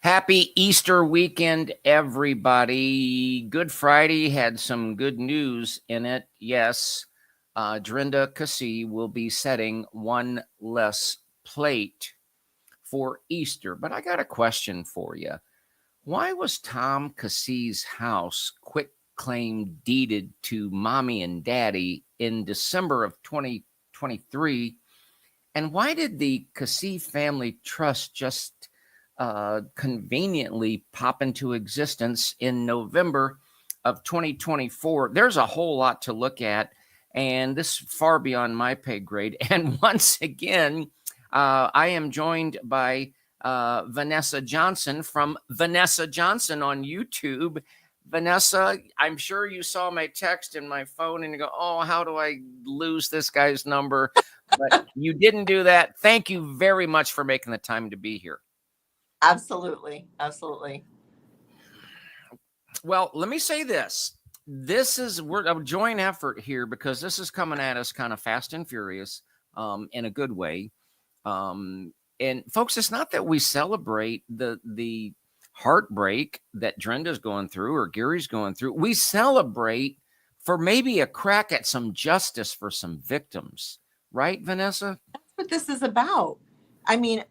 Happy Easter weekend, everybody. Good Friday had some good news in it. Yes, Dorinda Keesee will be setting one less plate for Easter. But I got a question for you. Why was Tom Keesee's house quick claim deeded to mommy and daddy in December of 2023? And why did the Keesee Family Trust just conveniently pop into existence in November of 2024? There's a whole lot to look at, and this is far beyond my pay grade. And once again, I am joined by Vanessa Johnson from Vanessa Johnson on YouTube. Vanessa, I'm sure you saw my text in my phone and you go, oh, how do I lose this guy's number? But you didn't do that. Thank you very much for making the time to be here. Absolutely. Absolutely. Well, let me say this. We're a joint effort here because this is coming at us kind of fast and furious in a good way. And folks, it's not that we celebrate the heartbreak that Drenda's going through or Gary's going through. We celebrate for maybe a crack at some justice for some victims. Right, Vanessa? That's what this is about. I mean,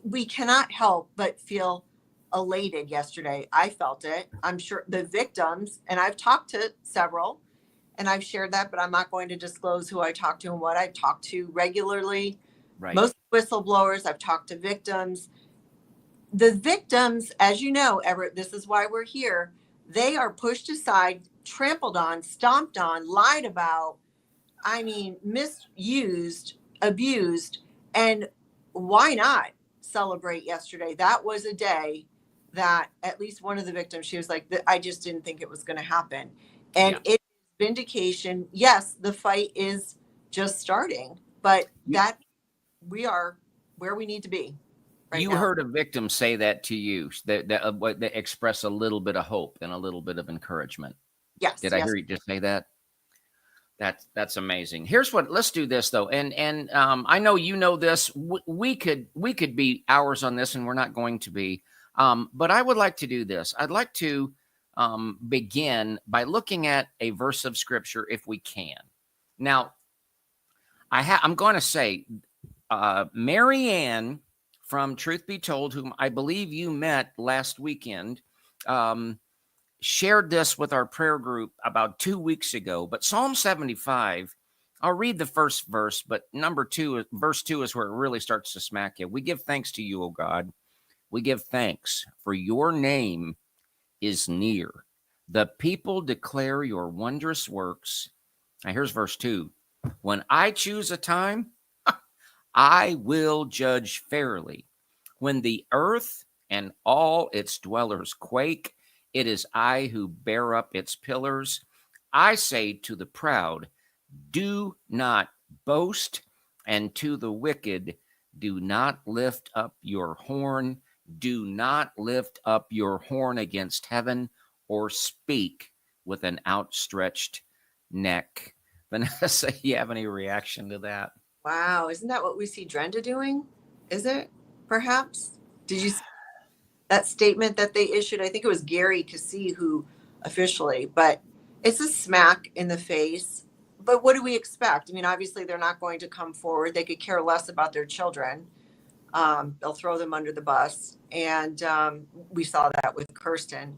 we cannot help but feel elated yesterday. I felt it. I'm sure the victims, and I've talked to several, and I've shared that, but I'm not going to disclose who I talked to and what I've talked to regularly. Right. Most whistleblowers, I've talked to victims. The victims, as you know, Everett, this is why we're here. They are pushed aside, trampled on, stomped on, lied about. I mean, misused, abused, and why not celebrate yesterday? That was a day that at least one of the victims, she was like, I just didn't think it was going to happen. And It's vindication. Yes, the fight is just starting, but that we are where we need to be. You heard a victim say that to you, that express a little bit of hope and a little bit of encouragement. Yes. Did I hear you just say that? That's amazing. Let's do this though. And I know you know this. We could be hours on this and we're not going to be. But I would like to do this. I'd like to begin by looking at a verse of scripture if we can. Now, I'm going to say Mary Ann from Truth Be Told, whom I believe you met last weekend, shared this with our prayer group about 2 weeks ago. But Psalm 75, I'll read the first verse, but verse 2 is where it really starts to smack you. We give thanks to you, O God. We give thanks, for your name is near. The people declare your wondrous works. Now here's verse 2. When I choose a time, I will judge fairly. When the earth and all its dwellers quake, it is I who bear up its pillars. I say to the proud, do not boast, and to the wicked, do not lift up your horn. Do not lift up your horn against heaven or speak with an outstretched neck. Vanessa, you have any reaction to that? Wow. Isn't that what we see Drenda doing? Is it? Perhaps? Did you see that statement that they issued? I think it was Gary Keesee who officially, but it's a smack in the face. But what do we expect? I mean, obviously they're not going to come forward. They could care less about their children. They'll throw them under the bus. And we saw that with Kirsten.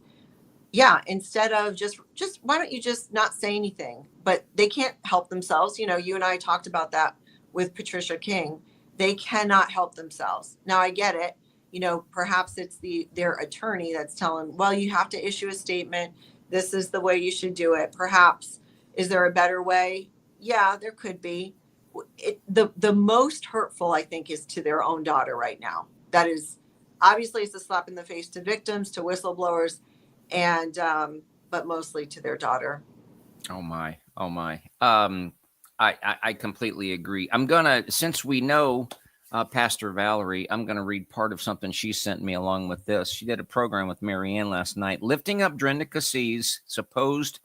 Yeah, instead of just why don't you just not say anything? But they can't help themselves. You know, you and I talked about that with Patricia King. They cannot help themselves. Now, I get it. You know, perhaps it's their attorney that's telling, well, you have to issue a statement. This is the way you should do it. Perhaps, is there a better way? Yeah, there could be. The most hurtful, I think, is to their own daughter right now. That is, obviously, it's a slap in the face to victims, to whistleblowers, and but mostly to their daughter. Oh my. I completely agree. I'm gonna, since we know Pastor Valerie, I'm gonna read part of something she sent me along with this. She did a program with Mary Ann last night, lifting up Drenda Keesee's supposed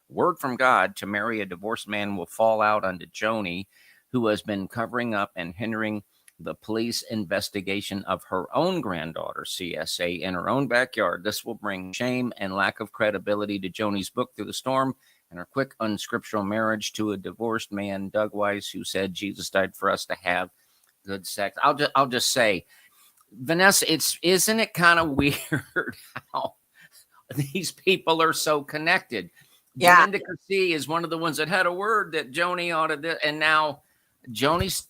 word from God to marry a divorced man will fall out unto Joni, who has been covering up and hindering the police investigation of her own granddaughter, CSA, in her own backyard. This will bring shame and lack of credibility to Joni's book, Through the Storm, and her quick unscriptural marriage to a divorced man, Doug Weiss, who said Jesus died for us to have good sex. I'll just say, Vanessa, isn't it kind of weird how these people are so connected? Yeah. Brenda Keesee is one of the ones that had a word that Joni ought to do, and now Joni's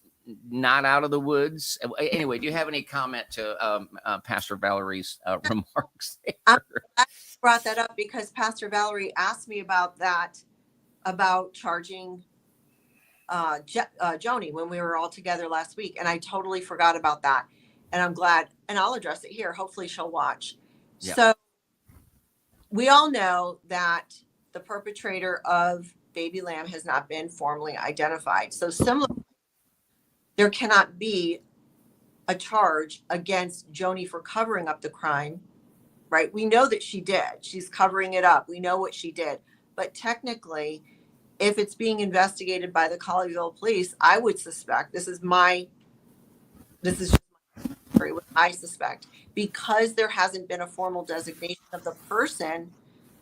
not out of the woods. Anyway, do you have any comment to Pastor Valerie's remarks there? I'm glad you brought that up because Pastor Valerie asked me about that, about charging Joni when we were all together last week. And I totally forgot about that. And I'm glad, and I'll address it here. Hopefully she'll watch. Yeah. So we all know that the perpetrator of Baby Lamb has not been formally identified. So similarly, there cannot be a charge against Joni for covering up the crime, right? We know that she did. She's covering it up. We know what she did. But technically, if it's being investigated by the Colleyville police, I would suspect, this is just my story, what I suspect, because there hasn't been a formal designation of the person,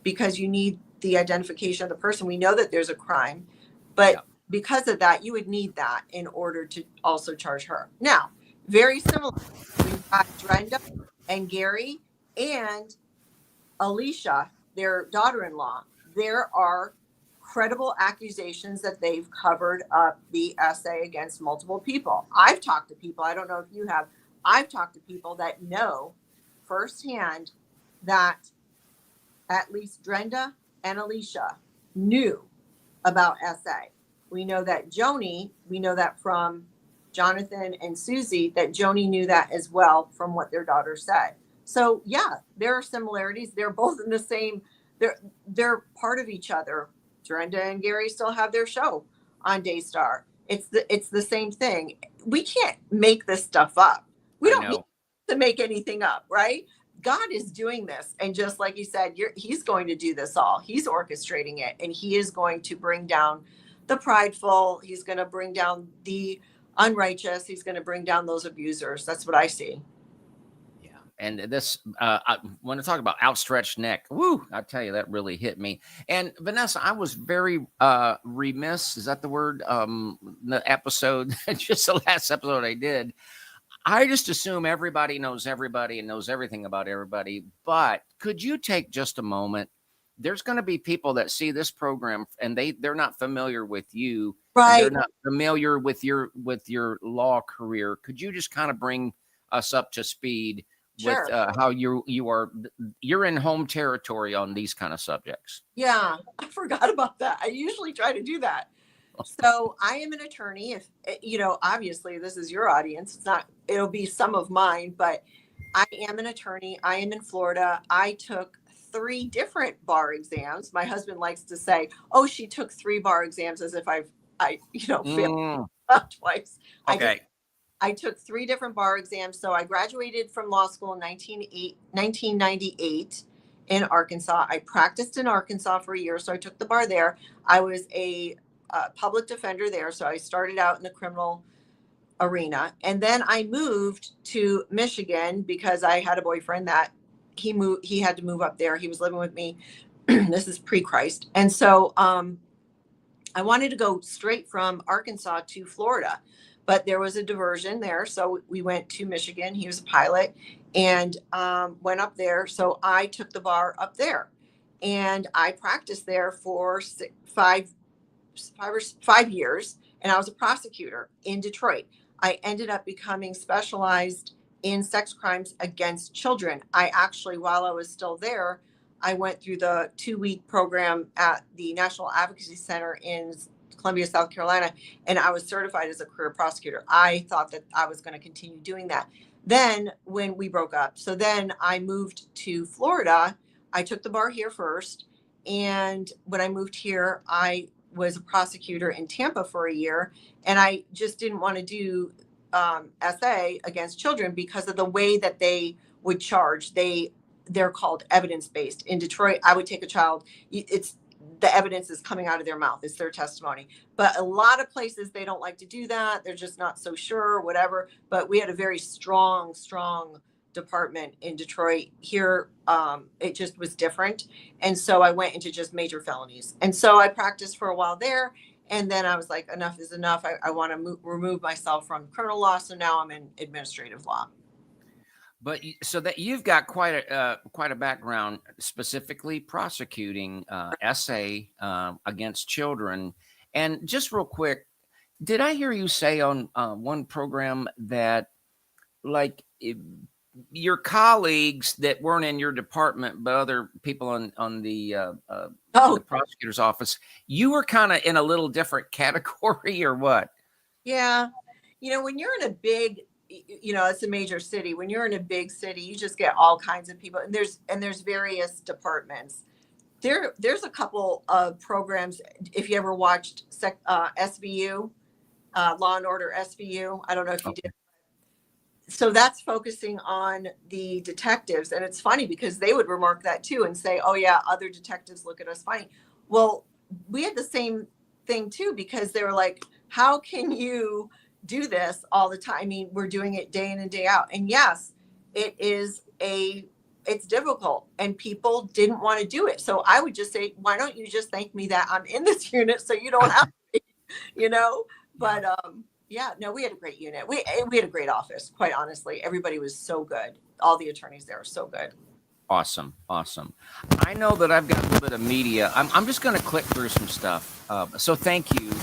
because you need the identification of the person. We know that there's a crime, but because of that, you would need that in order to also charge her. Now, very similar, we've got Brenda and Gary and Alicia, their daughter-in-law. There are credible accusations that they've covered up the essay against multiple people. I've talked to people, I don't know if you have, I've talked to people that know firsthand that at least Brenda and Alicia knew about SA. We know that Joni, we know that from Jonathan and Susie, that Joni knew that as well from what their daughter said. So yeah, there are similarities. They're both in the same, they're part of each other. Brenda and Gary still have their show on Daystar. It's the same thing. We can't make this stuff up. We don't need to make anything up, right? God is doing this. And just like you said, he's going to do this all. He's orchestrating it, and he is going to bring down the prideful. He's going to bring down the unrighteous. He's going to bring down those abusers. That's what I see. Yeah. And this, I want to talk about outstretched neck. Woo! I tell you, that really hit me. And Vanessa, I was very remiss. Is that the word? The episode, just the last episode I did. I just assume everybody knows everybody and knows everything about everybody. But could you take just a moment? There's going to be people that see this program and they're not familiar with you. Right. They're not familiar with your law career. Could you just kind of bring us up to speed with how you're in home territory on these kind of subjects? Yeah, I forgot about that. I usually try to do that. So I am an attorney. If obviously this is your audience, it'll be some of mine, but I am an attorney. I am in Florida. I took 3 different bar exams. My husband likes to say, "Oh, she took 3 bar exams," as if I failed twice. Okay. I took 3 different bar exams. So I graduated from law school in 1998 in Arkansas. I practiced in Arkansas for a year, so I took the bar there. I was a public defender there, so I started out in the criminal arena, and then I moved to Michigan because I had a boyfriend that he had to move up there. He was living with me. This is pre-Christ, and so I wanted to go straight from Arkansas to Florida, but there was a diversion there, so we went to Michigan. He was a pilot, and went up there. So I took the bar up there, and I practiced there for 5 years, and I was a prosecutor in Detroit. I ended up becoming specialized in sex crimes against children. I actually, while I was still there, I went through the 2-week program at the National Advocacy Center in Columbia, South Carolina, and I was certified as a career prosecutor. I thought that I was going to continue doing that. Then when we broke up, so then I moved to Florida. I took the bar here first, and when I moved here, I was a prosecutor in Tampa for a year, and I just didn't want to do SA against children because of the way that they would charge. They're called evidence-based. In Detroit, I would take a child. the evidence is coming out of their mouth. It's their testimony. But a lot of places, they don't like to do that. They're just not so sure or whatever. But we had a very strong department in Detroit. Here, it just was different. And so I went into just major felonies. And so I practiced for a while there. And then I was like, enough is enough. I want to remove myself from criminal law. So now I'm in administrative law. But so that you've got quite a background, specifically prosecuting SA against children. And just real quick, did I hear you say on one program that like your colleagues that weren't in your department, but other people on the prosecutor's office, you were kind of in a little different category, or what? Yeah, when you're in a big, it's a major city. When you're in a big city, you just get all kinds of people, and there's various departments. There's a couple of programs. If you ever watched SVU, Law and Order SVU, I don't know if you did. So that's focusing on the detectives, and it's funny because they would remark that too and say, "Oh yeah, other detectives look at us funny." Well, we had the same thing too, because they were like, "How can you do this all the time?" I mean, we're doing it day in and day out. And yes, it's difficult, and people didn't want to do it. So I would just say, why don't you just thank me that I'm in this unit so you don't have to, but yeah, no, we had a great unit. We had a great office, quite honestly. Everybody was so good. All the attorneys there are so good. Awesome. I know that I've got a little bit of media. I'm just going to click through some stuff. So thank you.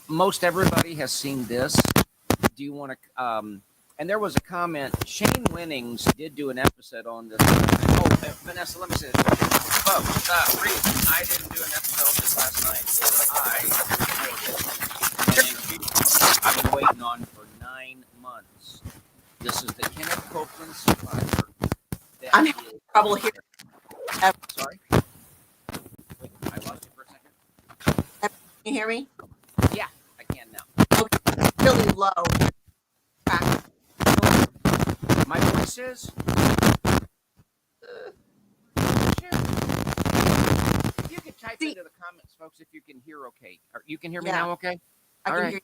Most everybody has seen this. Do you want to? And there was a comment. Shane Winnings did do an episode on this. Oh, Vanessa, let me say this. Folks, I didn't do an episode of this last night. I've been waiting on for 9 months. This is the Kenneth Copeland survivor. I'm having trouble here. Sorry? Wait, I lost you for a second. Can you hear me? Yeah, I can now. Okay, really low. My voice is? If you could type into the comments, folks, if you can hear okay. You can hear me now okay? I can hear you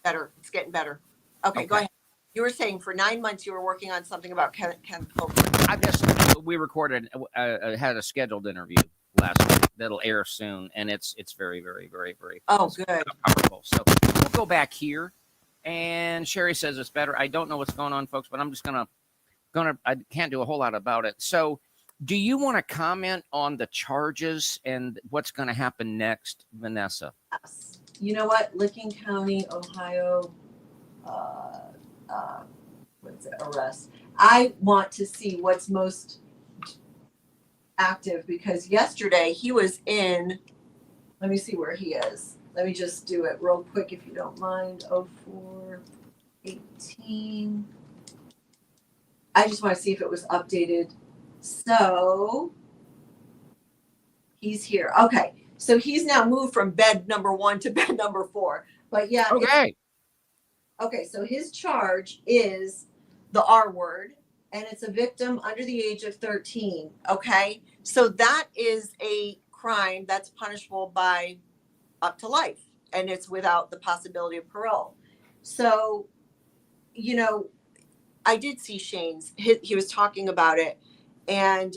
better. It's getting better. Okay, go ahead. You were saying for 9 months you were working on something about Ken Copeland. We recorded, had a scheduled interview last week that'll air soon, and it's very, very, very, very good. powerful. So we'll go back here, and Sherry says it's better. I don't know what's going on, folks, but I'm just gonna I can't do a whole lot about it. So, do you want to comment on the charges and what's going to happen next, Vanessa? Yes. You know what? Licking County, Ohio, arrest. I want to see what's most active, because yesterday he was in, let me see where he is. Let me just do it real quick if you don't mind. 04/18. I just want to see if it was updated. So he's here. Okay. So he's now moved from bed number 1 to bed number 4. But yeah. Okay. Okay. So his charge is the R word, and it's a victim under the age of 13. Okay. So that is a crime that's punishable by up to life, and it's without the possibility of parole. So, I did see Shane's, he was talking about it. And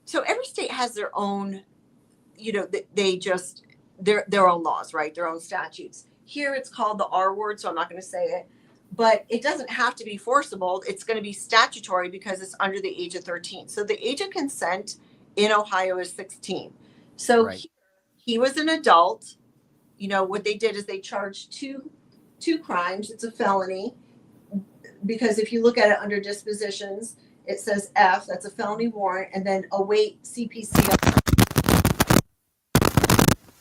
so every state has their own, they just, their own laws, right? Their own statutes. Here it's called the R word, so I'm not going to say it. But it doesn't have to be forcible. It's going to be statutory because it's under the age of 13. So the age of consent in Ohio is 16. So he was an adult. What they did is they charged two crimes. It's a felony. Because if you look at it under dispositions, it says F, that's a felony warrant, and then await CPC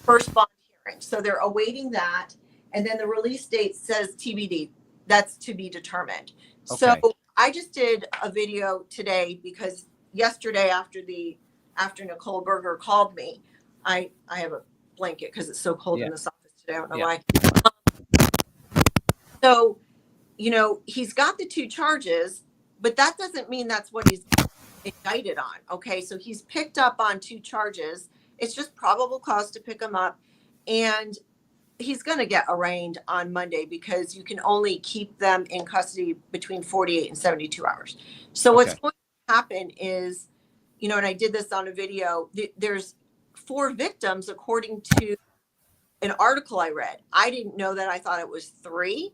first bond hearing. So they're awaiting that, and then the release date says TBD. That's to be determined. Okay. So I just did a video today because yesterday after Nicole Berger called me, I have a blanket because it's so cold in this office today. I don't know why. So he's got the 2 charges, but that doesn't mean that's what he's indicted on. Okay. So he's picked up on 2 charges, It's just probable cause to pick him up. And he's going to get arraigned on Monday because you can only keep them in custody between 48 and 72 hours. So what's Okay. going to happen is, you know, and I did this on a video, there's 4 victims according to an article I read. I didn't know that. I thought it was 3.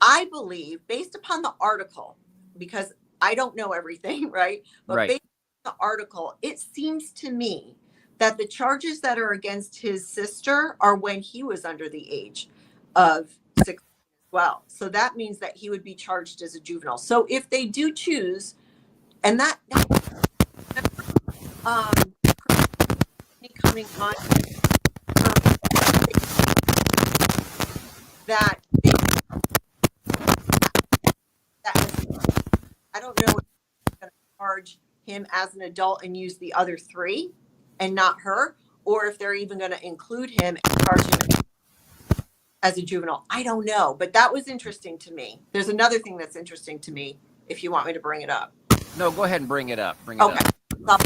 I believe, based upon the article, because I don't know everything, right? But Right. based on the article, it seems to me that the charges that are against his sister are when he was under the age of 16 as well. So that means that he would be charged as a juvenile. So if they do choose, and that coming on that they, I don't know if they're going to charge him as an adult and use the other 3 and not her, or if they're even going to include him and charge him as a juvenile. I don't know, but that was interesting to me. There's another thing that's interesting to me if you want me to bring it up. No, go ahead and bring it up. Bring it Okay. up.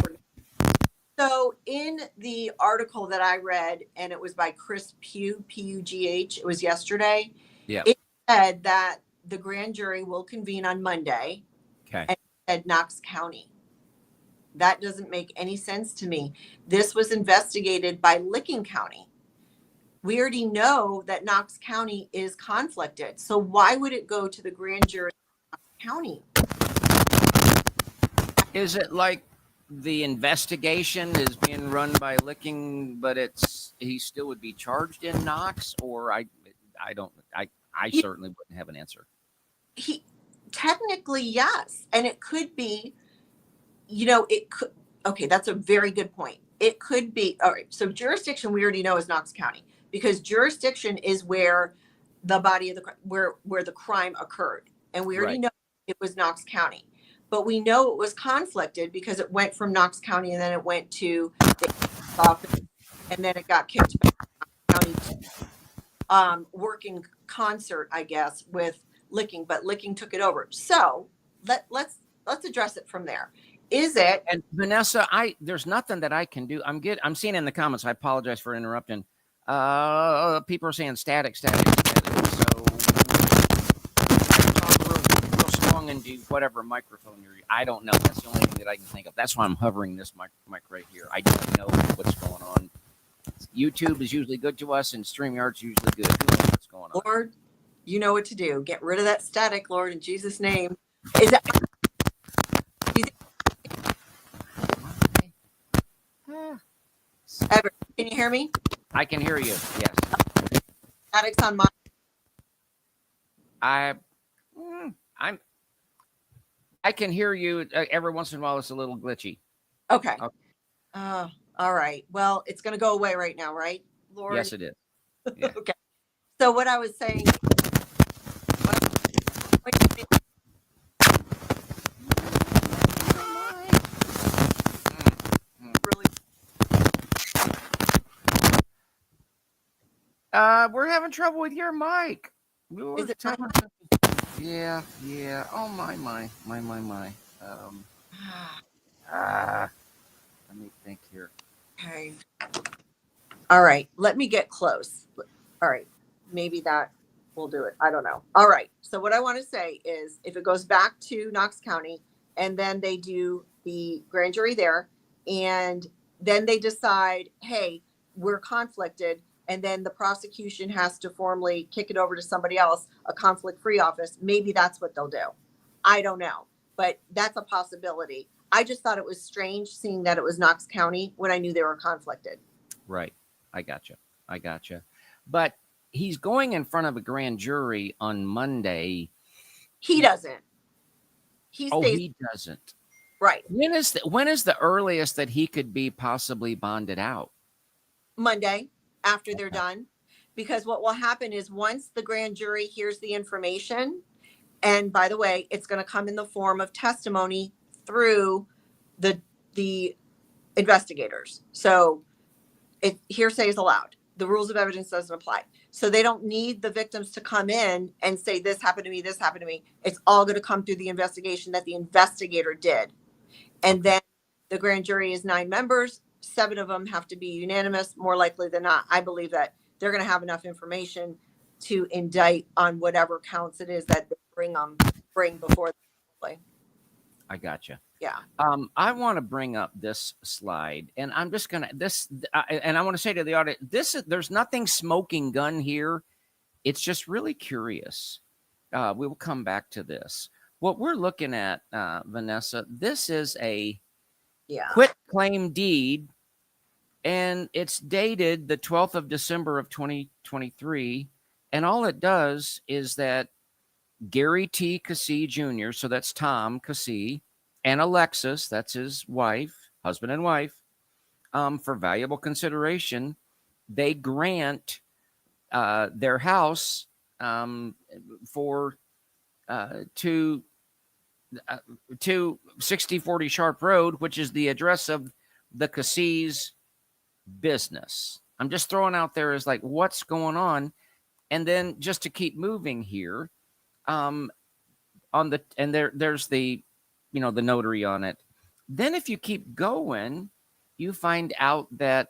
So in the article that I read, and it was by Chris Pugh, P-U-G-H, it was yesterday. Yeah. It said that the grand jury will convene on Monday. Okay. And it said Knox County. That doesn't make any sense to me. This was investigated by Licking County. We already know that Knox County is conflicted. So why would it go to the grand jury of Knox County? Is it like the investigation is being run by Licking, but he still would be charged in Knox? Or I certainly wouldn't have an answer. He technically, yes. And it could be, you know, it could, okay, that's a very good point. It could be, all right. So jurisdiction, we already know is Knox County, because jurisdiction is where the body of the, where the crime occurred. And we already know it was Knox County, but we know it was conflicted because it went from Knox County and then it went to the office and then it got kicked back to Knox County, working concert, I guess, with Licking, but Licking took it over. So let's address it from there. Is it? And Vanessa, there's nothing that I can do. I'm seeing in the comments. I apologize for interrupting. People are saying static. So talk real strong into whatever microphone you're. I don't know. That's the only thing that I can think of. That's why I'm hovering this mic right here. I don't know what's going on. YouTube is usually good to us, and StreamYard's usually good. Who knows what's going on? Lord, you know what to do. Get rid of that static, Lord, in Jesus' name. Is that? Ever? Can you hear me? I can hear you. Yes. Static's on my. I can hear you every once in a while. It's a little glitchy. Okay. All right. Well, it's going to go away right now, right, Lord? Yes, it is. Yeah. Okay. So what I was saying. We're having trouble with your mic. Is it mine? Yeah. Oh my. Let me think here. Okay. All right. Let me get close. All right. Maybe that will do it. I don't know. All right. So what I want to say is if it goes back to Knox County and then they do the grand jury there and then they decide, hey, we're conflicted. And then the prosecution has to formally kick it over to somebody else, a conflict-free office. Maybe that's what they'll do. I don't know, but that's a possibility. I just thought it was strange seeing that it was Knox County when I knew they were conflicted. Right. I gotcha. But he's going in front of a grand jury on Monday. He doesn't. He doesn't. Right. When is the earliest that he could be possibly bonded out? Monday after they're done. Because what will happen is once the grand jury hears the information, and by the way, it's going to come in the form of testimony through the investigators. So hearsay is allowed. The rules of evidence doesn't apply. So they don't need the victims to come in and say, this happened to me, this happened to me. It's all going to come through the investigation that the investigator did. And then the grand jury is 9 members. 7 of them have to be unanimous. More likely than not, I believe that they're going to have enough information to indict on whatever counts it is that they bring before the assembly. I gotcha. Yeah. I want to bring up this slide, and I'm just gonna and I want to say to the audience, there's nothing smoking gun here. It's just really curious. We will come back to this. What we're looking at, Vanessa, this is a quit claim deed, and it's dated the 12th of December of 2023. And all it does is that Gary T. Keesee Jr., so that's Tom Keesee, and Alexis, that's his wife, husband and wife, for valuable consideration, they grant their house for to 6040 Sharp Road, which is the address of the Keesees business. I'm just throwing out there as like, what's going on? And then just to keep moving here, there's the, the notary on it. Then if you keep going, you find out that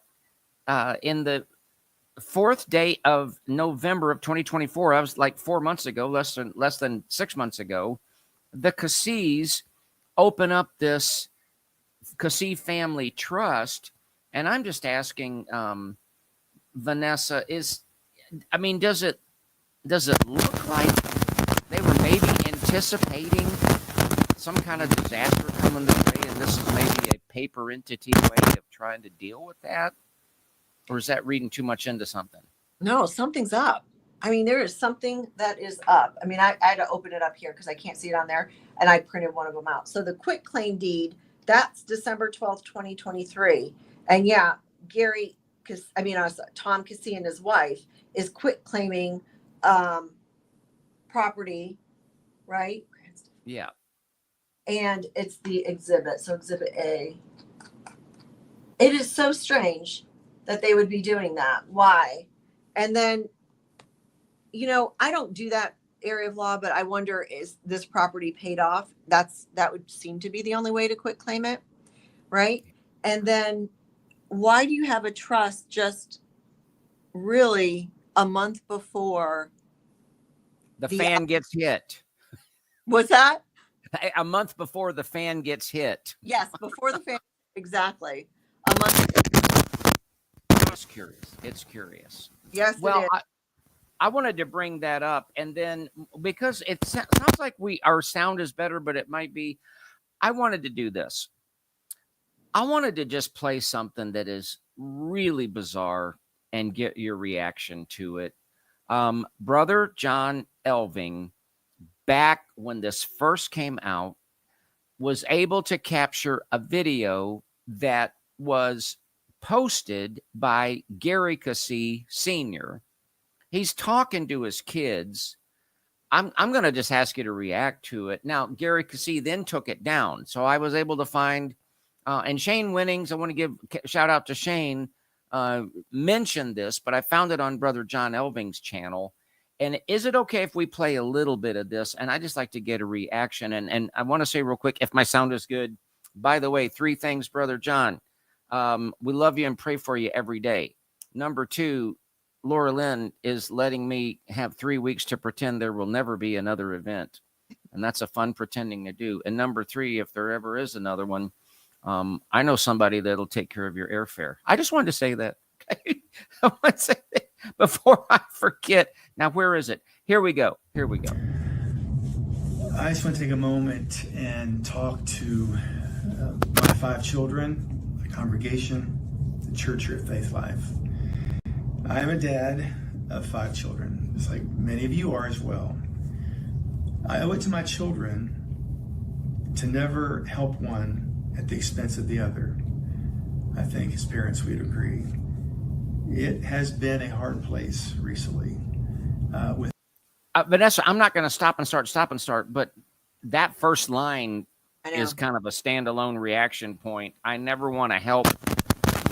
in the 4th day of November of 2024, I was like 4 months ago, less than 6 months ago, the Keesees open up this Keesee Family Trust. And I'm just asking, Vanessa, does it look like they were maybe anticipating some kind of disaster coming their way, and this is maybe a paper entity way of trying to deal with that? Or is that reading too much into something? No, something's up. There is something that is up. I had to open it up here because I can't see it on there, and I printed one of them out. So the quit claim deed, that's December 12th, 2023. And yeah, Gary, Tom Keesee and his wife is quit claiming property, right? Yeah. And it's the exhibit. So exhibit A. It is so strange that they would be doing that. Why? And then, I don't do that area of law, but I wonder, is this property paid off? That would seem to be the only way to quit claim it, right? And then why do you have a trust just really a month before the fan gets hit? What's that? A month before the fan gets hit. Yes, before the fan. Exactly. A month. It's curious. Yes, well, it is. I wanted to bring that up, and then because it sounds like our sound is better, but it might be. I wanted to do this. I wanted to just play something that is really bizarre and get your reaction to it. Brother John Elving, back when this first came out, was able to capture a video that was posted by Gary Keesee Sr. He's talking to his kids. I'm going to just ask you to react to it. Now, Gary Keesee then took it down. So I was able to find, and Shane Winnings, I want to give shout out to Shane, mentioned this, but I found it on Brother John Elving's channel. And is it okay if we play a little bit of this? And I just like to get a reaction. And I want to say real quick, if my sound is good, by the way, 3 things, Brother John. We love you and pray for you every day. Number 2, Laura Lynn is letting me have 3 weeks to pretend there will never be another event. And that's a fun pretending to do. And number 3, if there ever is another one, I know somebody that'll take care of your airfare. I just wanted to say that. Okay? I want to say that before I forget. Now, where is it? Here we go. Here we go. I just want to take a moment and talk to my 5 children, the congregation, the church here at Faith Life. I am a dad of 5 children, just like many of you are as well. I owe it to my children to never help one at the expense of the other. I think as parents we'd agree. It has been a hard place recently. With Vanessa, I'm not going to stop and start, but that first line is kind of a standalone reaction point. I never want to help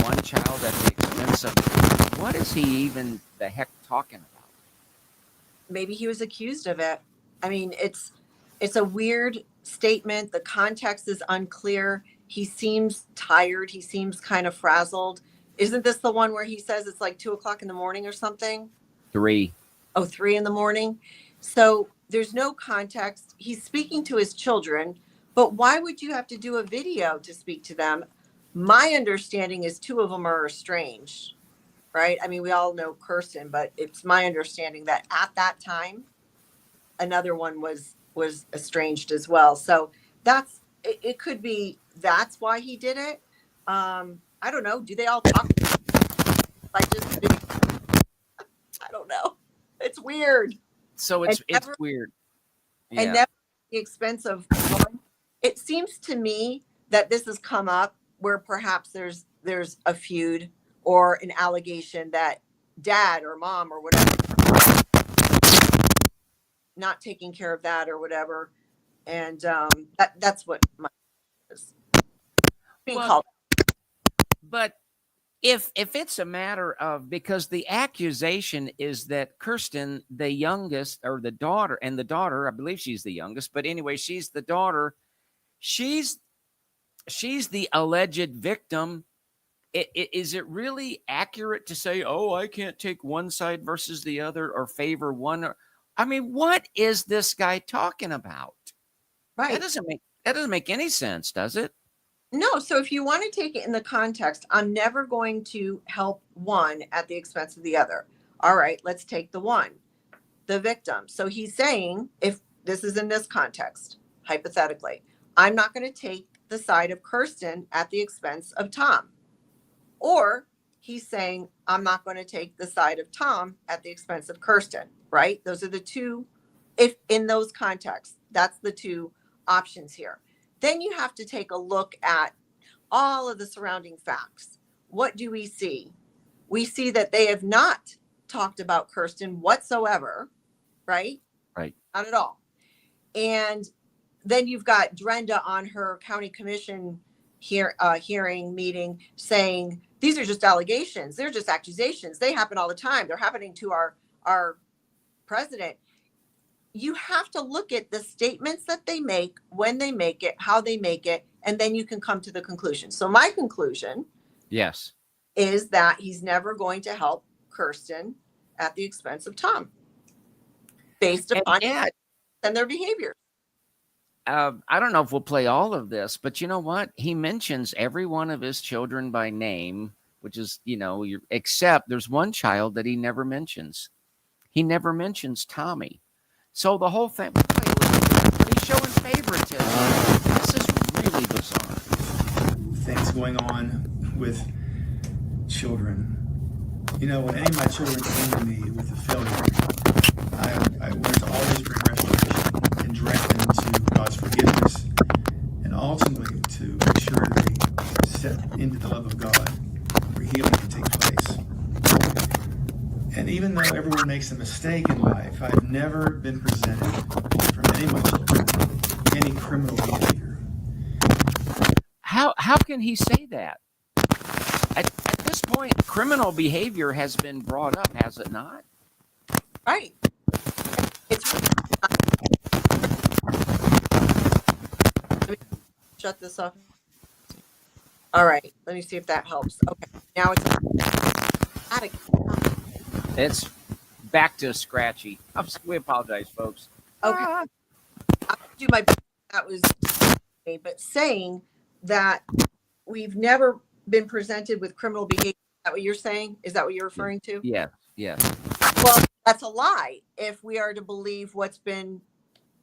one child at the expense of the other. What is he even the heck talking about? Maybe he was accused of it. It's a weird statement. The context is unclear. He seems tired. He seems kind of frazzled. Isn't this the one where he says it's like 2:00 in the morning or something? 3. Oh, 3 in the morning. So there's no context. He's speaking to his children, but why would you have to do a video to speak to them? My understanding is 2 of them are estranged, right? I mean, we all know Kirsten, but it's my understanding that at that time, another one was estranged as well. So that's it could be that's why he did it. I don't know. Do they all talk like just I don't know. It's weird. So And it's never, weird. and Yeah. never at the expense of one. It seems to me that this has come up where perhaps there's a feud or an allegation that dad or mom or whatever not taking care of that or whatever, and that's what my is being Well, called. but if it's a matter of, because the accusation is that Kirsten, the youngest, or the daughter, I believe she's the youngest, but anyway, she's the daughter. She's the alleged victim. Is it really accurate to say, oh, I can't take one side versus the other or favor one? I mean, what is this guy talking about? That Right. doesn't make any sense, does it? No, so if you want to take it in the context, I'm never going to help one at the expense of the other. All right, let's take the one, the victim. So he's saying, if this is in this context, hypothetically, I'm not going to take the side of Kirsten at the expense of Tom. Or he's saying, I'm not going to take the side of Tom at the expense of Kirsten, right? Those are the two, if in those contexts, that's the two options here. Then you have to take a look at all of the surrounding facts. What do we see? We see that they have not talked about Kirsten whatsoever, right? Right. Not at all. And then you've got Drenda on her county commission hearing meeting saying, these are just allegations. They're just accusations. They happen all the time. They're happening to our president. You have to look at the statements that they make, when they make it, how they make it, and then you can come to the conclusion. So my conclusion Yes. is that he's never going to help Kirsten at the expense of Tom based And upon yet, and their behavior. I don't know if we'll play all of this, but you know what? He mentions every one of his children by name, which is, except there's one child that he never mentions. He never mentions Tommy. So the whole thing, he's showing favoritism. This is really bizarre. Things going on with children. When any of my children came to me with a failure, I wanted to always bring restoration and direct them to God's forgiveness, and ultimately to make sure they step into the love of God where healing can take place. And even though everyone makes a mistake in life, I've never been presented from any of my children any criminal behavior. How can he say that? At this point, criminal behavior has been brought up, has it not? Right. It's let me shut this off. All right. Let me see if that helps. Okay. Now it's It's back to scratchy. We apologize, folks. okay. I'll do my best. That was okay, but saying that we've never been presented with criminal behavior. Is that what you're saying? Is that what you're referring to? Yeah. Yes. Well, that's a lie. If we are to believe what's been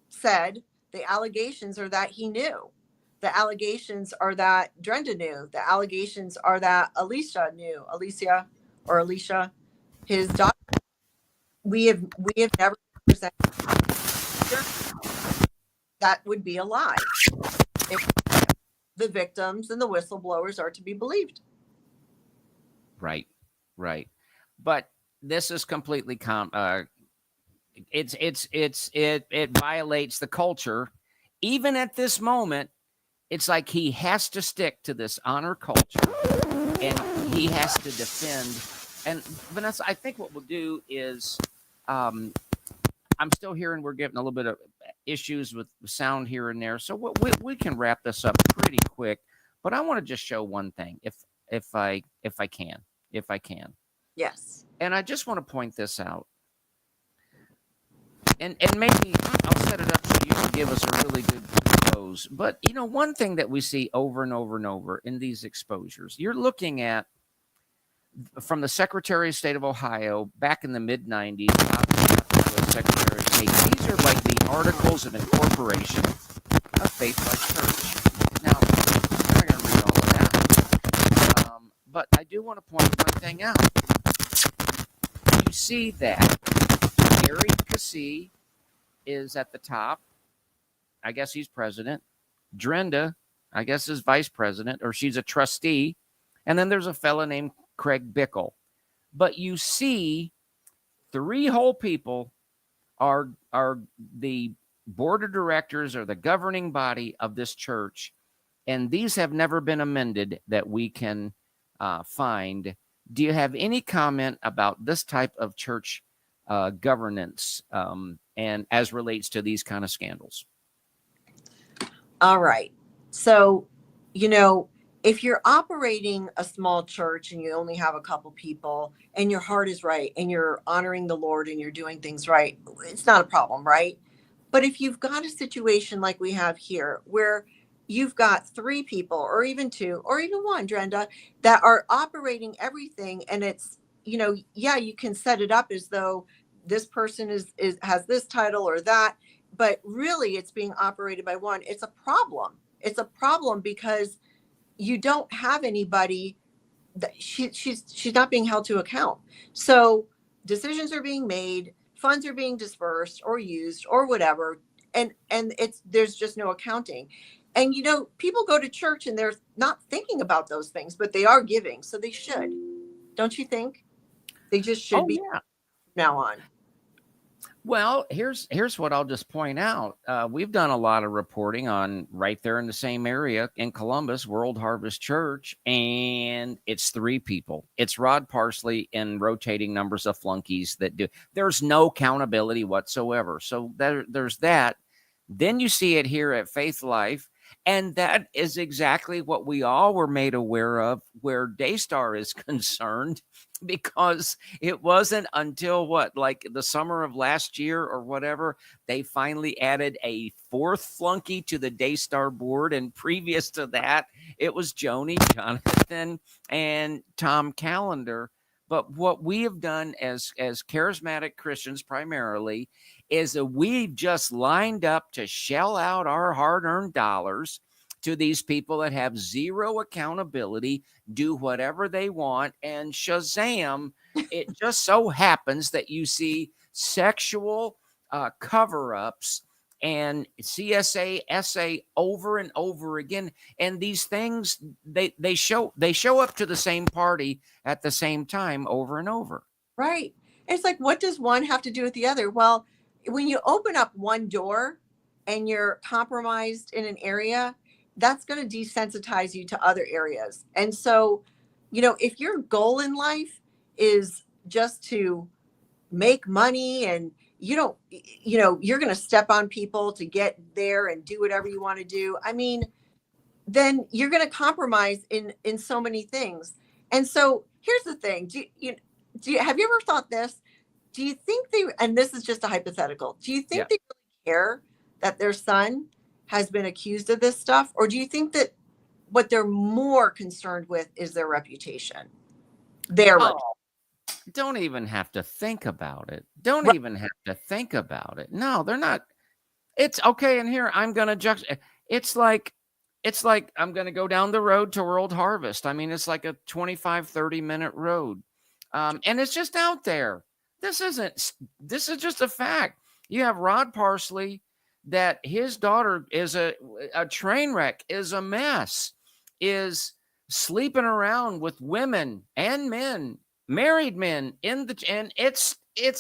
said, the allegations are that he knew. The allegations are that Drenda knew. The allegations are that Alicia knew. Alicia, his daughter. We have never presented. That would be a lie. If the victims and the whistleblowers are to be believed. Right. But this is completely it violates the culture. Even at this moment, it's like he has to stick to this honor culture, and he has to defend. And Vanessa, I think what we'll do is, I'm still hearing we're getting a little bit of issues with sound here and there, so we can wrap this up pretty quick. But I want to just show one thing, if I can. Yes. And I just want to point this out. And maybe I'll set it up so you can give us a really good expose. But one thing that we see over and over and over in these exposures, you're looking at from the Secretary of State of Ohio back in the mid-90s, the Secretary of State. These are like the Articles of Incorporation of Faith Life Church. Now, I'm not going to read all of that, but I do want to point one thing out. You see that Gary Keesee is at the top. I guess he's president. Drenda, I guess, is vice president, or she's a trustee. And then there's a fella named Craig Bickle. But you see, three whole people are the board of directors or the governing body of this church. And these have never been amended that we can find. Do you have any comment about this type of church governance and as relates to these kind of scandals? All right. So, if you're operating a small church and you only have a couple people and your heart is right and you're honoring the Lord and you're doing things right, it's not a problem, right? But if you've got a situation like we have here where you've got three people or even two or even one, Drenda, that are operating everything, and it's, you can set it up as though this person has this title or that, but really it's being operated by one. It's a problem. It's a problem because you don't have anybody that she's not being held to account. So decisions are being made, funds are being dispersed or used or whatever, and there's just no accounting. And people go to church and they're not thinking about those things, but they are giving, so they should. Don't you think? They just should be from now on. Well, here's what I'll just point out. We've done a lot of reporting on right there in the same area in Columbus, World Harvest Church, and it's three people. It's Rod Parsley and rotating numbers of flunkies that do. There's no accountability whatsoever. So there's that. Then you see it here at Faith Life, and that is exactly what we all were made aware of where Daystar is concerned, because it wasn't until like the summer of last year or whatever, they finally added a fourth flunky to the Daystar board. And previous to that, it was Joni, Jonathan, and Tom Callender. But what we have done as charismatic Christians primarily is that we've just lined up to shell out our hard-earned dollars to these people that have zero accountability, do whatever they want, and shazam, it just so happens that you see sexual cover-ups and CSA, SA over and over again. And these things, they show up to the same party at the same time over and over. Right. It's like, what does one have to do with the other? Well, when you open up one door and you're compromised in an area, that's going to desensitize you to other areas. And so, if your goal in life is just to make money and you're going to step on people to get there and do whatever you want to do, then you're going to compromise in so many things. And so here's the thing. Have you ever thought this? Do you think and this is just a hypothetical, do you think they really care that their son has been accused of this stuff? Or do you think that what they're more concerned with is their reputation? Don't even have to think about it. Don't even have to think about it. No, they're not. It's okay. And here I'm going to it's like I'm going to go down the road to World Harvest. It's like a 25-30 minute road. And it's just out there. This is just a fact. You have Rod Parsley, that his daughter is a train wreck, is a mess, is sleeping around with women and men, married men and it's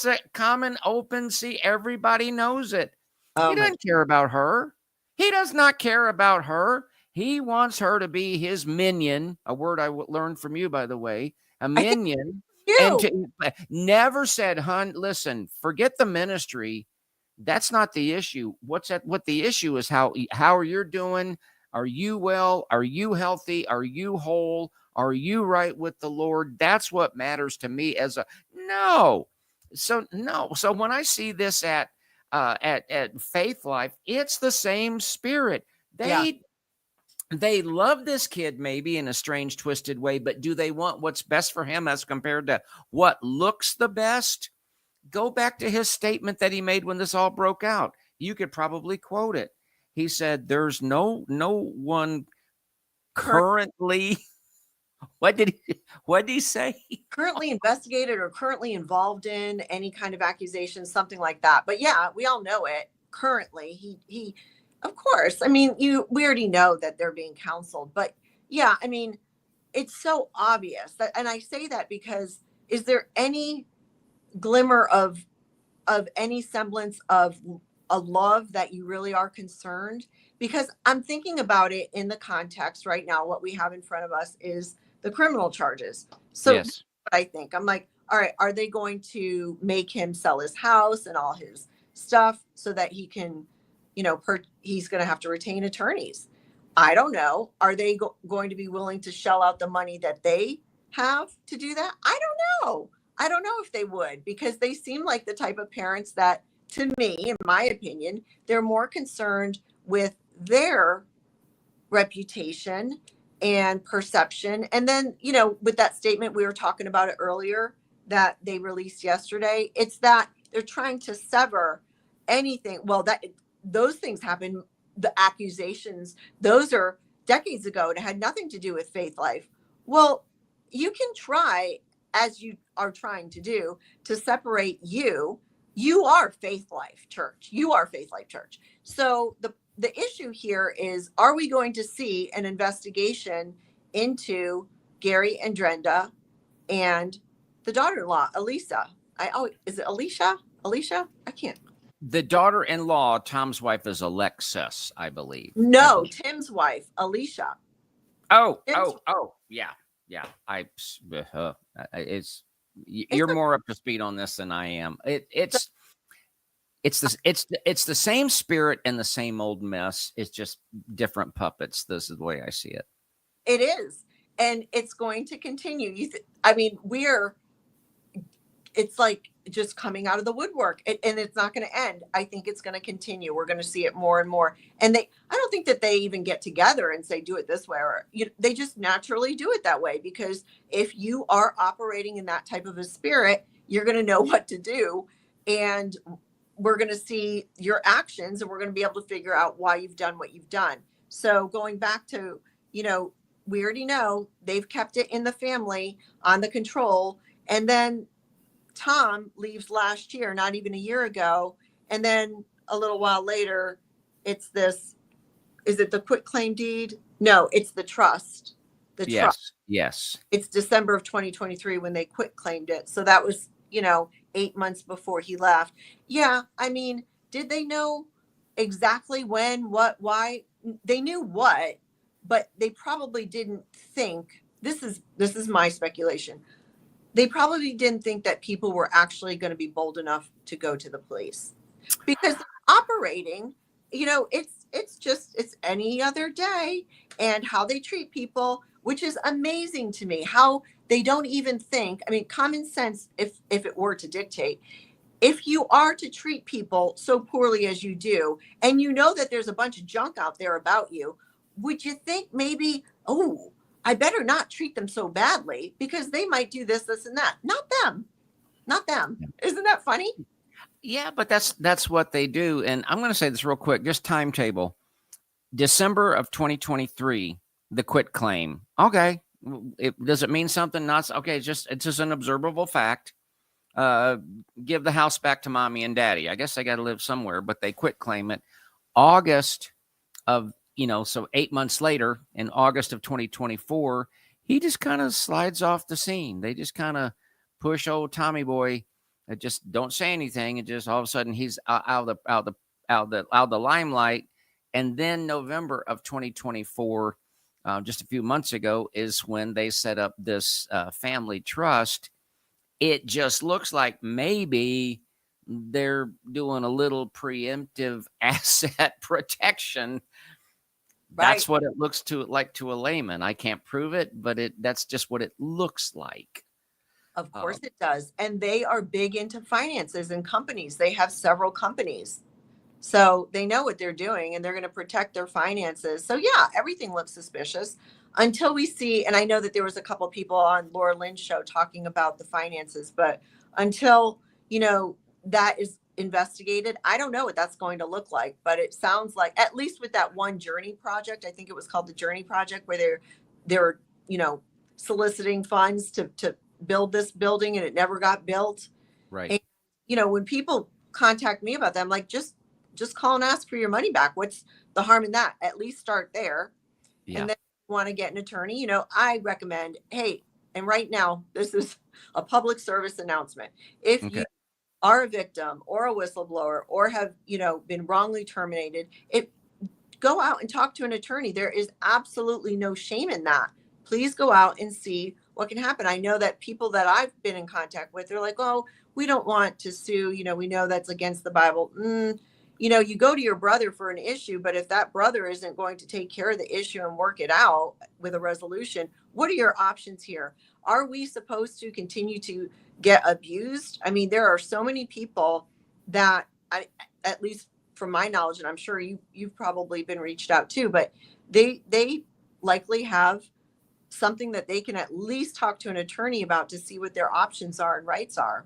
a common open see. Everybody knows it. He doesn't care about her. He does not care about her. He wants her to be his minion, a word I learned from you, by the way, a minion. And never said, hun, listen, forget the ministry. That's not the issue. What the issue is how you're doing. Are you well? Are you healthy? Are you whole? Are you right with the Lord? That's what matters to me as a no. So no. So when I see this at Faith Life, it's the same spirit. Yeah. They love this kid maybe in a strange, twisted way, but do they want what's best for him as compared to what looks the best? Go back to his statement that he made when this all broke out. You could probably quote it. He said, "There's no one currently." What did he say? Currently investigated or currently involved in any kind of accusation, something like that. But yeah, we all know it. Currently, he of course. I mean, we already know that they're being counseled, but yeah, I mean, it's so obvious that, and I say that because is there any glimmer of any semblance of a love that you really are concerned? Because I'm thinking about it in the context right now. What we have in front of us is the criminal charges. So Yes. I think I'm like, all right, are they going to make him sell his house and all his stuff so that he can, he's going to have to retain attorneys? I don't know. Are they going to be willing to shell out the money that they have to do that? I don't know. I don't know if they would, because they seem like the type of parents that, to me, in my opinion, they're more concerned with their reputation and perception. And then, with that statement, we were talking about it earlier that they released yesterday. It's that they're trying to sever anything. Well, those things happen. The accusations, those are decades ago and it had nothing to do with Faith Life. Well, you can try, as you are trying to do, to separate you. You are Faith Life Church. You are Faith Life Church. So the issue here is, are we going to see an investigation into Gary and Drenda and the daughter-in-law, Elisa? Is it Alicia? Alicia? I can't. The daughter-in-law, Tom's wife, is Alexis, I believe. No, Tim's wife, Alicia. Oh, Tim's, yeah. You're more up to speed on this than I am. It's the same spirit and the same old mess. It's just different puppets. This is the way I see it. It is, and it's going to continue. It's like just coming out of the woodwork, and it's not going to end. I think it's going to continue. We're going to see it more and more. And I don't think that they even get together and say, do it this way, or they just naturally do it that way, because if you are operating in that type of a spirit, you're going to know what to do. And we're going to see your actions, and we're going to be able to figure out why you've done what you've done. So going back to, we already know they've kept it in the family on the control. And then Tom leaves last year, not even a year ago. And then a little while later, it's this, is it the quitclaim deed? No, it's the trust. Yes. It's December of 2023 when they quitclaimed it. So that was, 8 months before he left. Yeah. I mean, did they know exactly when, what, why? They knew what, but they probably didn't think, this is my speculation. They probably didn't think that people were actually going to be bold enough to go to the police, because operating, it's any other day, and how they treat people, which is amazing to me, how they don't even think. I mean, common sense, if it were to dictate, if you are to treat people so poorly as you do, and that there's a bunch of junk out there about you, would you think maybe, oh, I better not treat them so badly because they might do this, this, and that. Not them. Isn't that funny? Yeah, but that's what they do. And I'm going to say this real quick, just timetable. December of 2023, the quit claim. Okay. Does it mean something? Not okay. It's just an observable fact. Give the house back to mommy and daddy. I guess I got to live somewhere, but they quit claim it. August of, so 8 months later, in August of 2024, he just kind of slides off the scene. They just kind of push old Tommy boy, just don't say anything, and just all of a sudden he's out of the limelight. And then November of 2024, just a few months ago, is when they set up this family trust. It just looks like maybe they're doing a little preemptive asset protection. That's what it looks like to a layman. I can't prove it, but that's just what it looks like. Of course it does. And they are big into finances and companies. They have several companies. So they know what they're doing and they're going to protect their finances. So yeah, everything looks suspicious until we see, and I know that there was a couple people on Laura Lynn's show talking about the finances, but until, that is investigated, I don't know what that's going to look like, but it sounds like, at least with that one Journey project, I think it was called the Journey Project, where they're, soliciting funds to build this building and it never got built. Right. And, when people contact me about that, I'm like, just call and ask for your money back. What's the harm in that? At least start there. Yeah. And then if you want to get an attorney, I recommend, hey, and right now, this is a public service announcement. If you are a victim or a whistleblower or have, been wrongly terminated, go out and talk to an attorney. There is absolutely no shame in that. Please go out and see what can happen. I know that people that I've been in contact with, they're like, oh, we don't want to sue. We know that's against the Bible. You go to your brother for an issue, but if that brother isn't going to take care of the issue and work it out with a resolution, what are your options here? Are we supposed to continue to get abused? I mean, there are so many people that at least from my knowledge, and I'm sure you've probably been reached out to, but they likely have something that they can at least talk to an attorney about to see what their options are and rights are.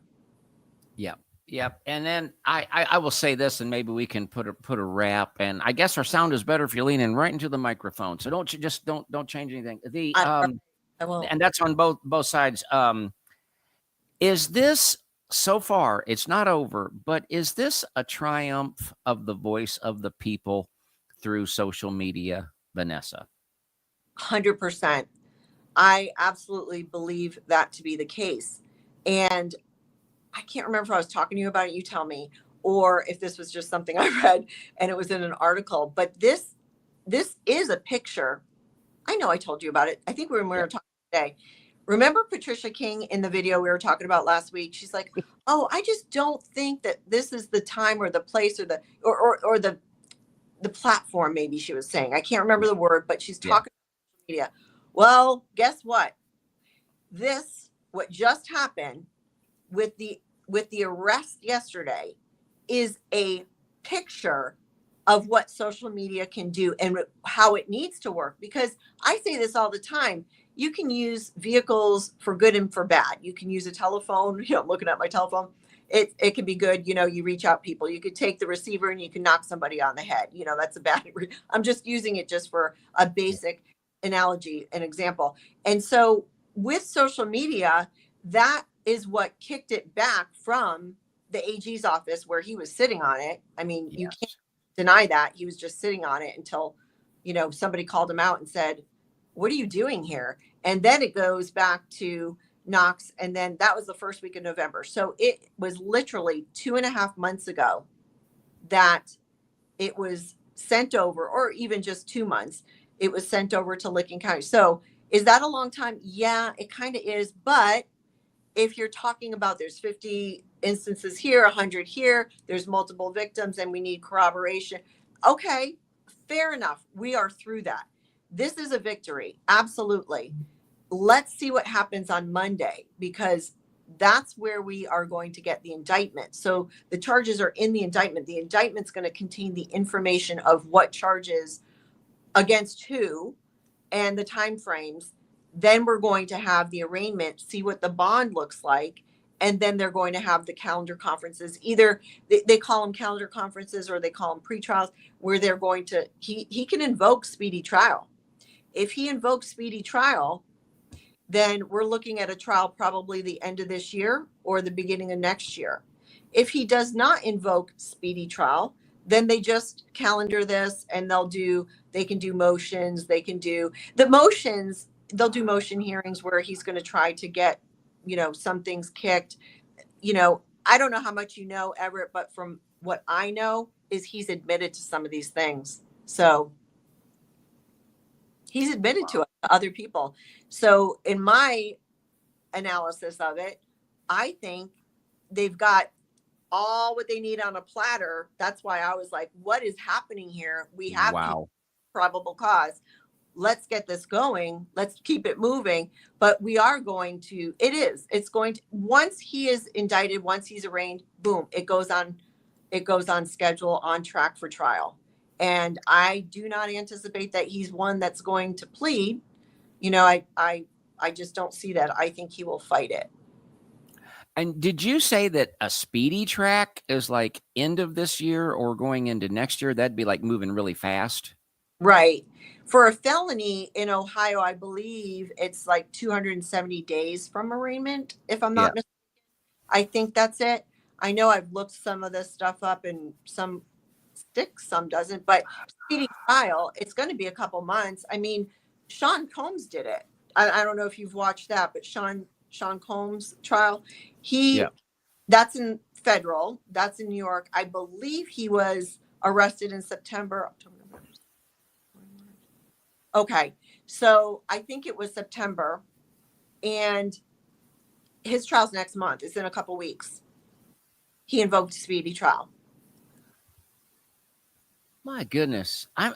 Yep. And then I will say this, and maybe we can put a wrap. And I guess our sound is better if you're leaning right into the microphone. So don't change anything. I won't. And that's on both sides. Is this so far? It's not over, but is this a triumph of the voice of the people through social media, Vanessa? 100%. I absolutely believe that to be the case. And I can't remember if I was talking to you about it, you tell me, or if this was just something I read and it was in an article, but this is a picture. I know I told you about it. I think when we were talking today, remember Patricia King in the video we were talking about last week? She's like, oh, I just don't think that this is the time or the place or the platform, maybe she was saying. I can't remember the word, but she's talking about media. Well, guess what? What just happened with the arrest yesterday is a picture of what social media can do and how it needs to work. Because I say this all the time, you can use vehicles for good and for bad. You can use a telephone, I'm looking at my telephone. It can be good, you reach out people. You could take the receiver and you can knock somebody on the head. That's a bad, I'm just using it just for a basic analogy, an example. And so with social media, that is what kicked it back from the AG's office where he was sitting on it. I mean, you can't deny that he was just sitting on it until, somebody called him out and said, what are you doing here? And then it goes back to Knox. And then that was the first week of November. So it was literally 2.5 months ago that it was sent over, or even just 2 months, it was sent over to Licking County. So is that a long time? Yeah, it kind of is. But if you're talking about there's 50 instances here, 100 here, there's multiple victims and we need corroboration. Okay, fair enough. We are through that. This is a victory. Absolutely. Let's see what happens on Monday, because that's where we are going to get the indictment. So the charges are in the indictment. The indictment's going to contain the information of what charges against who and the timeframes. Then we're going to have the arraignment, see what the bond looks like. And then they're going to have the calendar conferences. Either they call them calendar conferences or they call them pre-trials, where they're going to, he can invoke speedy trial. If he invokes speedy trial, then we're looking at a trial probably the end of this year or the beginning of next year. If he does not invoke speedy trial, then they just calendar this and they can do motions. They can do the motions. They'll do motion hearings where he's going to try to get, some things kicked. I don't know how much Everett, but from what I know is he's admitted to some of these things. So he's admitted to other people. So in my analysis of it, I think they've got all what they need on a platter. That's why I was like, what is happening here? We have people probable cause. Let's get this going. Let's keep it moving. But we are going to, it's going to, once he is indicted, once he's arraigned, boom, it goes on schedule, on track for trial. And I do not anticipate that he's one that's going to plead. You know, I just don't see that. I think he will fight it. And did you say that a speedy track is like end of this year or going into next year? That'd be like moving really fast. Right. For a felony in Ohio, I believe it's like 270 days from arraignment, if I'm not mistaken. I think that's it. I know I've looked some of this stuff up and some sticks, some doesn't, but speedy trial, it's going to be a couple months. I mean, Sean Combs did it. I don't know if you've watched that, but Sean Combs trial, that's in federal, that's in New York. I believe he was arrested in September, October, November. Okay, so I think it was September, and his trial's next month. It's in a couple weeks. He invoked speedy trial. My goodness, I'm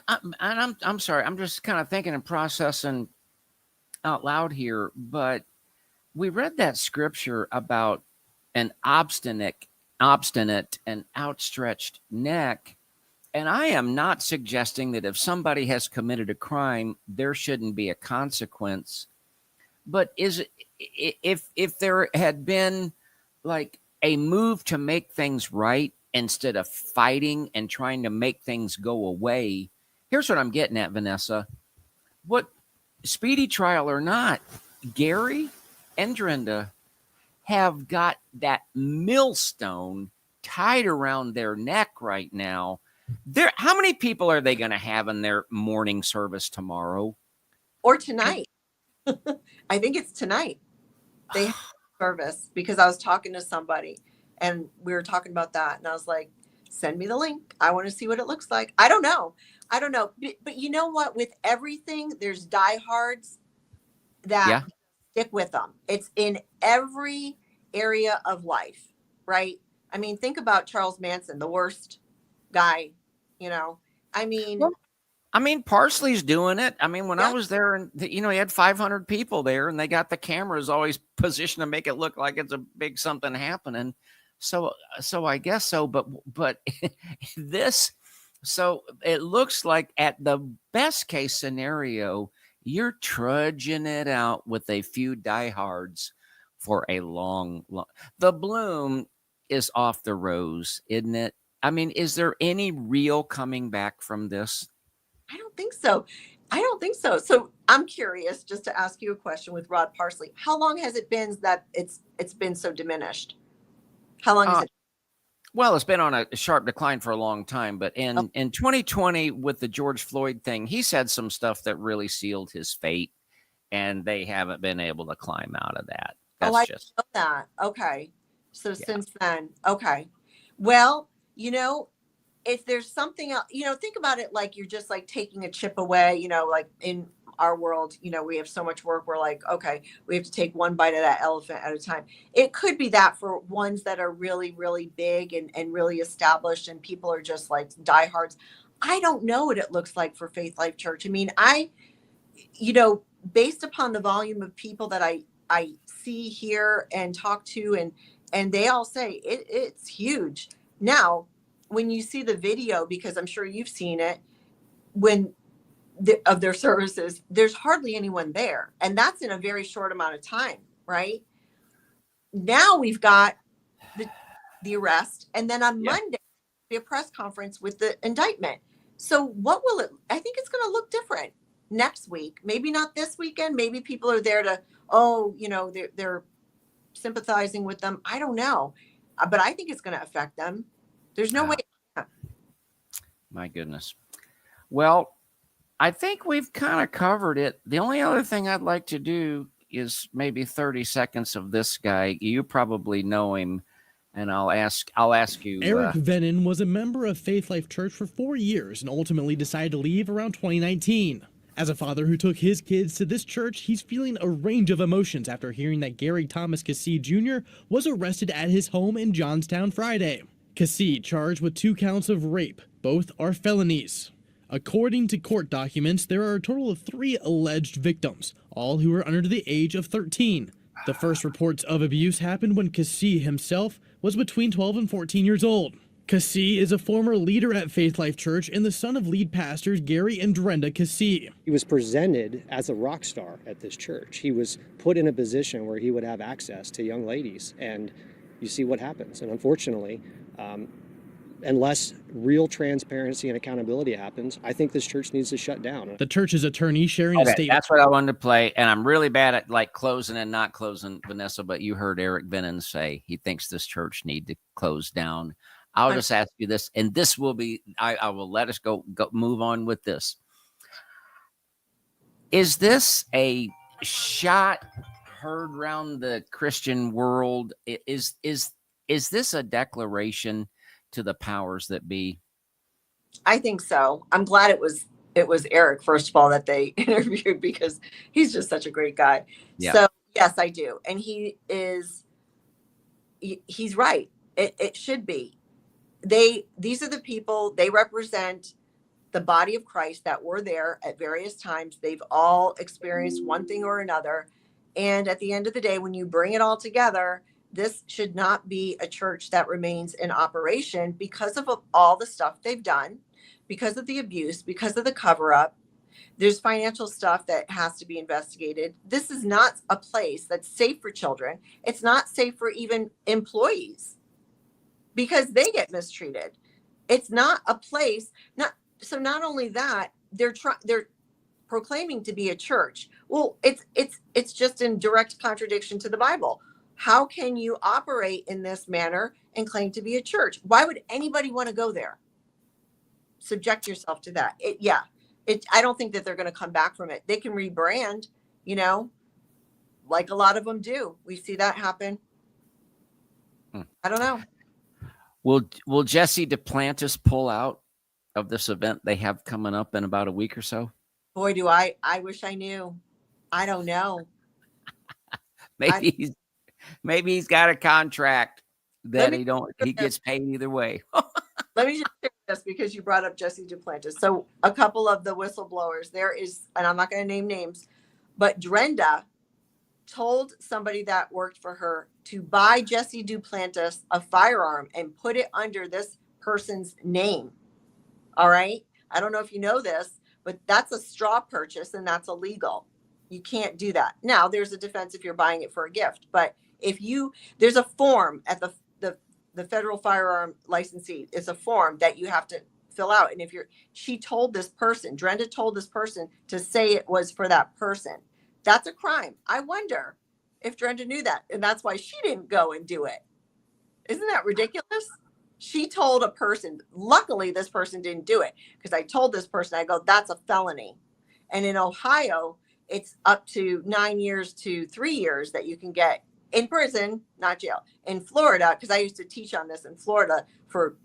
sorry. I'm just kind of thinking and processing out loud here, but we read that scripture about an obstinate and outstretched neck. And I am not suggesting that if somebody has committed a crime, there shouldn't be a consequence. But if there had been like a move to make things right instead of fighting and trying to make things go away, here's what I'm getting at, Vanessa. What, speedy trial or not, Gary and Drenda have got that millstone tied around their neck right now. How many people are they going to have in their morning service tomorrow? Or tonight? I think it's tonight. They have service, because I was talking to somebody and we were talking about that. And I was like, send me the link. I want to see what it looks like. I don't know. But you know what? With everything, there's diehards that stick with them. It's in every area of life, right? I mean, think about Charles Manson, the worst guy, you know. I mean, Parsley's doing it. I mean, when I was there, and he had 500 people there, and they got the cameras always positioned to make it look like it's a big something happening. So I guess so. But this, so it looks like at the best case scenario, you're trudging it out with a few diehards for a long. The bloom is off the rose, isn't it? I mean, is there any real coming back from this? I don't think so. So I'm curious, just to ask you a question with Rod Parsley. How long has it been that it's been so diminished? How long has it? Well, it's been on a sharp decline for a long time, but in 2020 with the George Floyd thing, he said some stuff that really sealed his fate, and they haven't been able to climb out of that. That's I know that. Okay. So since then, okay. Well, if there's something else, think about it like you're just like taking a chip away, like in our world, we have so much work. We're like, okay, we have to take one bite of that elephant at a time. It could be that for ones that are really, really big and really established, and people are just like diehards. I don't know what it looks like for Faith Life Church. I mean, based upon the volume of people that I see here and talk to, and they all say it's huge. Now, when you see the video, because I'm sure you've seen it, of their services, there's hardly anyone there. And that's in a very short amount of time, right? Now we've got the arrest. And then on Monday, be a press conference with the indictment. So I think it's going to look different next week. Maybe not this weekend. Maybe people are there to, they're sympathizing with them. I don't know. But I think it's going to affect them. There's no way. My goodness. Well, I think we've kind of covered it. The only other thing I'd like to do is maybe 30 seconds of this guy. You probably know him, and I'll ask you. Eric Venin was a member of Faith Life Church for 4 years and ultimately decided to leave around 2019. As a father who took his kids to this church, he's feeling a range of emotions after hearing that Gary Thomas Keesee Jr. was arrested at his home in Johnstown Friday. Keesee charged with 2 counts of rape. Both are felonies. According to court documents, there are a total of 3 alleged victims, all who were under the age of 13. The first reports of abuse happened when Keesee himself was between 12 and 14 years old. Keesee is a former leader at Faith Life Church and the son of lead pastors Gary and Brenda Keesee. He was presented as a rock star at this church. He was put in a position where he would have access to young ladies, and you see what happens. And unfortunately, unless real transparency and accountability happens, I think this church needs to shut down. The church's attorney sharing a statement. That's what I wanted to play, and I'm really bad at like closing and not closing, Vanessa, but you heard Eric Venon say he thinks this church need to close down. I'll just ask you this, and this will be, I will let us go move on with this. Is this a shot heard around the Christian world? Is this a declaration to the powers that be? I think so. I'm glad it was Eric, first of all, that they interviewed, because he's just such a great guy. Yeah. So yes, I do. And he's right. It should be. These are the people, they represent the body of Christ that were there at various times. They've all experienced one thing or another. And at the end of the day, when you bring it all together, this should not be a church that remains in operation because of all the stuff they've done, because of the abuse, because of the cover up. There's financial stuff that has to be investigated. This is not a place that's safe for children. It's not safe for even employees, because they get mistreated. It's not a place. Not only that, they're proclaiming to be a church. Well, it's just in direct contradiction to the Bible. How can you operate in this manner and claim to be a church? Why would anybody want to go there? Subject yourself to that. I don't think that they're going to come back from it. They can rebrand, like a lot of them do. We see that happen. I don't know. Will Jesse Duplantis pull out of this event they have coming up in about a week or so? Boy, do I wish I knew. I don't know. Maybe he's got a contract that he gets paid either way. Let me just share this, because you brought up Jesse Duplantis. So a couple of the whistleblowers, there is, and I'm not going to name names, but Brenda told somebody that worked for her to buy Jesse Duplantis a firearm and put it under this person's name. All right. I don't know if you know this, but that's a straw purchase, and that's illegal. You can't do that. Now, there's a defense if you're buying it for a gift, but there's a form at the federal firearm licensee. It's a form that you have to fill out. And she told this person, Brenda told this person to say it was for that person. That's a crime. I wonder if Brenda knew that, and that's why she didn't go and do it. Isn't that ridiculous? She told a person. Luckily, this person didn't do it, because I told this person, I go, that's a felony. And in Ohio, it's up to 9 years to 3 years that you can get in prison, not jail. In Florida, because I used to teach on this in Florida for,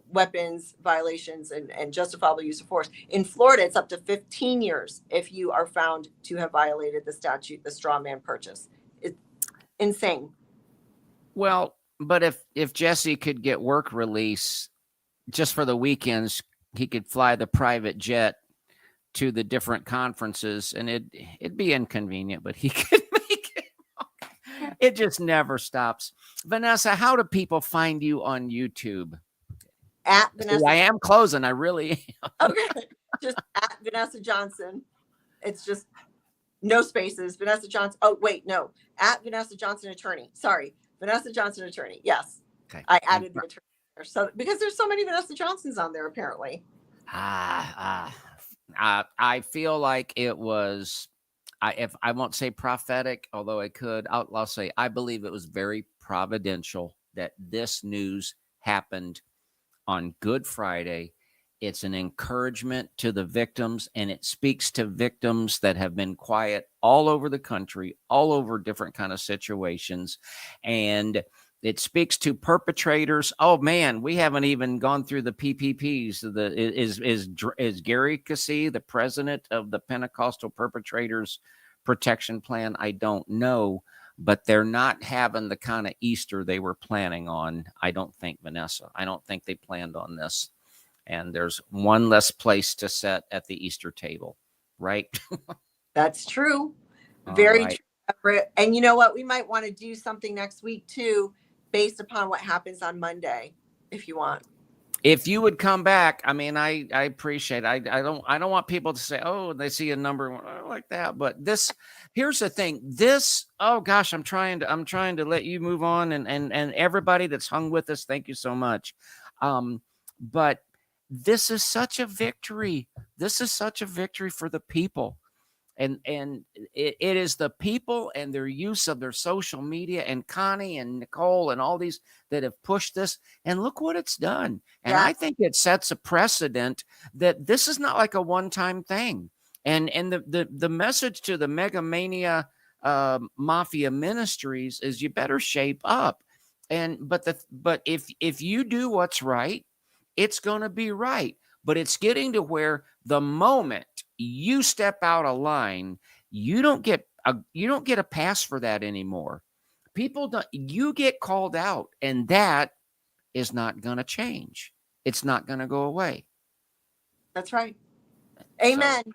weapons violations and justifiable use of force. In Florida, it's up to 15 years if you are found to have violated the statute, the straw man purchase. It's insane. Well, but if Jesse could get work release just for the weekends, he could fly the private jet to the different conferences, and it'd be inconvenient, but he could make it. It just never stops. Vanessa, how do people find you on YouTube? At Vanessa. I am closing. I really am. Okay. Just at Vanessa Johnson. It's just no spaces. Vanessa Johnson. Oh, wait, no. At Vanessa Johnson Attorney. Sorry. Vanessa Johnson Attorney. Yes. Okay. I added the attorney there. So, because there's so many Vanessa Johnsons on there, apparently. I feel like it was, if I won't say prophetic, although I could, I'll say, I believe it was very providential that this news happened on Good Friday. It's an encouragement to the victims, and it speaks to victims that have been quiet all over the country, all over different kind of situations. And it speaks to perpetrators. Oh man, we haven't even gone through the PPPs. Is Gary Keesee the president of the Pentecostal Perpetrators Protection Plan? I don't know, but they're not having the kind of Easter they were planning on. I don't think, Vanessa. I don't think they planned on this. and there's one less place to sit at the Easter table, right? That's true. All Very right. true. Everett. And you know what? We might want to do something next week too, based upon what happens on Monday, if you want. If you would come back, I mean, I appreciate it. I don't want people to say, oh, they see a number like that. But here's the thing. Oh gosh, I'm trying to let you move on, and everybody that's hung with us, thank you so much. But this is such a victory. This is such a victory for the people. And it is the people and their use of their social media, and Connie and Nicole and all these that have pushed this. And look what it's done. And Yeah. I think it sets a precedent that this is not like a one-time thing. And the message to the Megamania Mafia Ministries is you better shape up. But if you do what's right, it's going to be right. But it's getting to where the moment you step out of line, you don't get a pass for that anymore. People don't. You get called out, and that is not going to change. It's not going to go away. That's right. Amen. So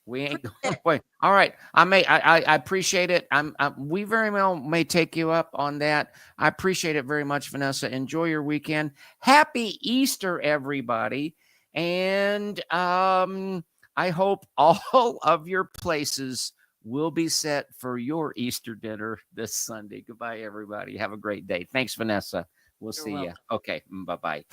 we ain't going away. All right. I appreciate it. We very well may take you up on that. I appreciate it very much, Vanessa. Enjoy your weekend. Happy Easter, everybody. And I hope all of your places will be set for your Easter dinner this Sunday. Goodbye, everybody. Have a great day. Thanks, Vanessa. We'll see you. Okay. Bye-bye.